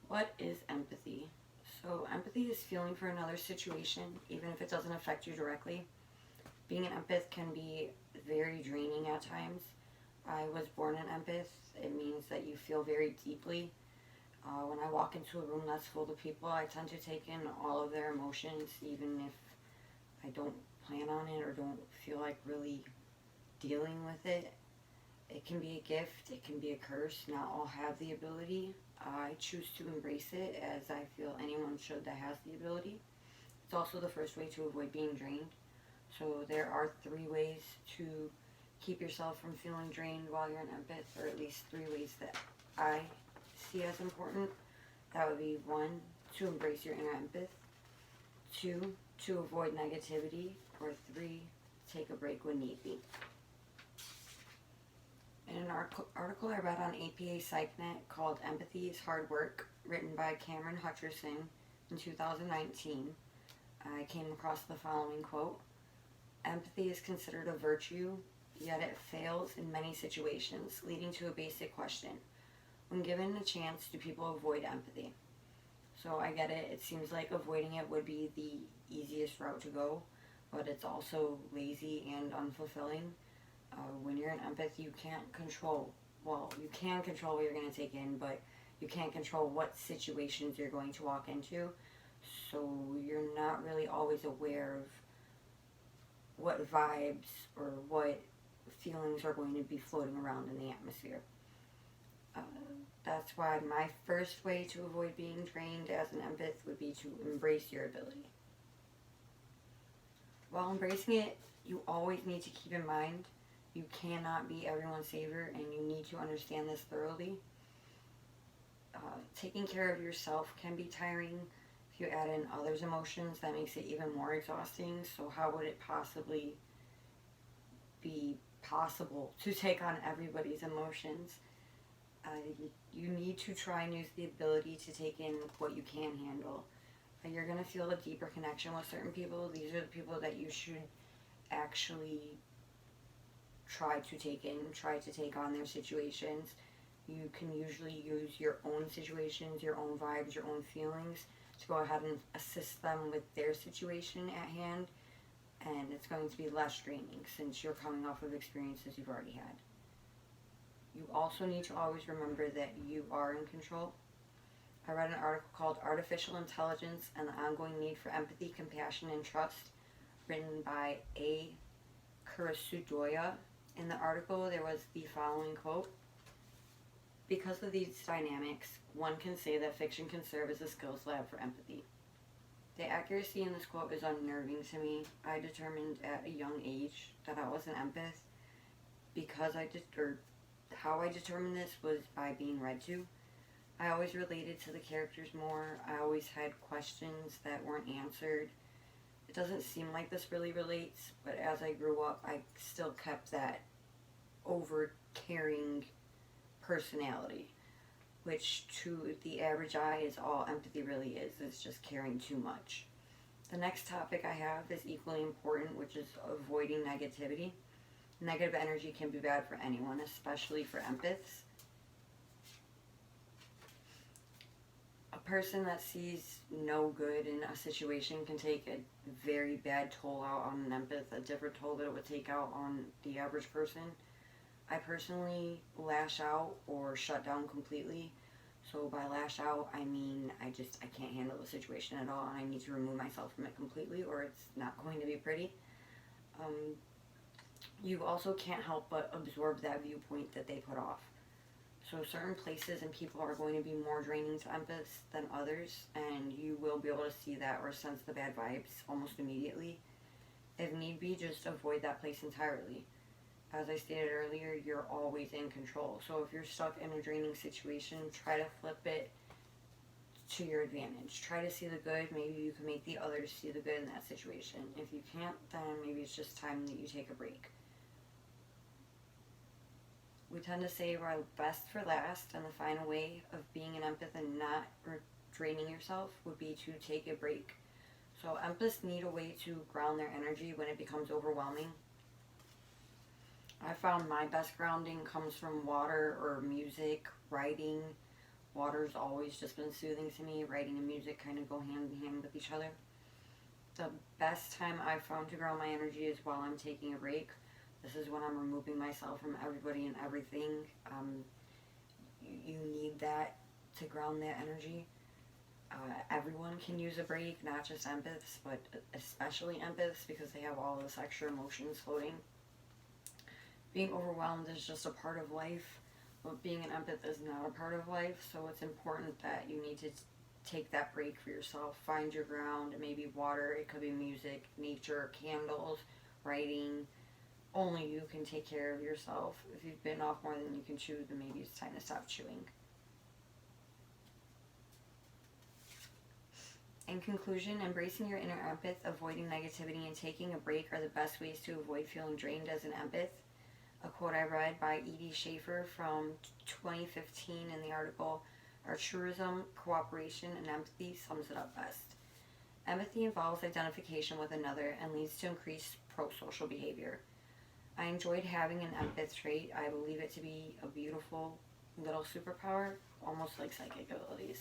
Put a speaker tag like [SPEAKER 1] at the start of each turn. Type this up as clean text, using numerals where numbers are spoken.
[SPEAKER 1] What is empathy? So, empathy is feeling for another situation, even if it doesn't affect you directly. Being an empath can be very draining at times. I was born an empath. It means that you feel very deeply. When I walk into a room that's full of people, I tend to take in all of their emotions, even if I don't plan on it or don't feel like really dealing with it. It can be a gift, it can be a curse. Not all have the ability. I choose to embrace it as I feel anyone should that has the ability. It's also the first way to avoid being drained. So there are 3 ways to keep yourself from feeling drained while you're an empath, or at least 3 ways that I see as important. That would be 1, to embrace your inner empath, 2, to avoid negativity, or 3, take a break when need be. In an article I read on APA PsychNet called Empathy is Hard Work, written by Cameron Hutcherson in 2019, I came across the following quote: "Empathy is considered a virtue, yet it fails in many situations, leading to a basic question. When given a chance, do people avoid empathy?" So I get it. It seems like avoiding it would be the easiest route to go, but it's also lazy and unfulfilling. When you're an empath, you can't control. Well, you can control what you're going to take in, but you can't control what situations you're going to walk into. So you're not really always aware of what vibes or what feelings are going to be floating around in the atmosphere. Uh, that's why my first way to avoid being drained as an empath would be to embrace your ability. While embracing it, you always need to keep in mind you cannot be everyone's savior, and you need to understand this thoroughly. Taking care of yourself can be tiring. If you add in others' emotions, that makes it even more exhausting. So how would it possibly be possible to take on everybody's emotions? You need to try and use the ability to take in what you can handle. You're going to feel a deeper connection with certain people. These are the people that you should actually try to take in, try to take on their situations. You can usually use your own situations, your own vibes, your own feelings to go ahead and assist them with their situation at hand, and it's going to be less draining since you're coming off of experiences you've already had. You also need to always remember that you are in control. I read an article called Artificial Intelligence and the Ongoing Need for Empathy, Compassion, and Trust, written by A. Kurasudoya. In the article, there was the following quote: "Because of these dynamics, one can say that fiction can serve as a skills lab for empathy." The accuracy in this quote is unnerving to me. I determined at a young age that I was an empath because how I determined this was by being read to. I always related to the characters more. I always had questions that weren't answered. It doesn't seem like this really relates, but as I grew up, I still kept that over caring personality, which to the average eye is all empathy really is. It's just caring too much. The next topic I have is equally important, which is avoiding negativity. Negative energy can be bad for anyone, especially for empaths. A person that sees no good in a situation can take a very bad toll out on an empath, a different toll that it would take out on the average person. I personally lash out or shut down completely. So by lash out, I mean I can't handle the situation at all, and I need to remove myself from it completely, or it's not going to be pretty. You also can't help but absorb that viewpoint that they put off. So certain places and people are going to be more draining to empaths than others, and you will be able to see that or sense the bad vibes almost immediately. If need be, just avoid that place entirely. As I stated earlier, you're always in control. So if you're stuck in a draining situation, try to flip it to your advantage. Try to see the good. Maybe you can make the others see the good in that situation. If you can't, then maybe it's just time that you take a break. We tend to save our best for last, and the final way of being an empath and not draining yourself would be to take a break. So empaths need a way to ground their energy when it becomes overwhelming. I found my best grounding comes from water or music, writing, Water's always just been soothing to me. Writing and music kind of go hand in hand with each other. The best time I've found to ground my energy is while I'm taking a break. This is when I'm removing myself from everybody and everything. You need that to ground that energy. Everyone can use a break, not just empaths, but especially empaths because they have all this extra emotions floating. Being overwhelmed is just a part of life, but being an empath is not a part of life, so it's important that you need to take that break for yourself. Find your ground, maybe water, it could be music, nature, candles, writing. Only you can take care of yourself. If you've bitten off more than you can chew, then maybe it's time to stop chewing. In conclusion, embracing your inner empath, avoiding negativity, and taking a break are the best ways to avoid feeling drained as an empath. A quote I read by Edie Schaefer from 2015 in the article Altruism, Cooperation, and Empathy sums it up best. Empathy involves identification with another and leads to increased pro-social behavior. I enjoyed having an empath trait. I believe it to be a beautiful little superpower, almost like psychic abilities.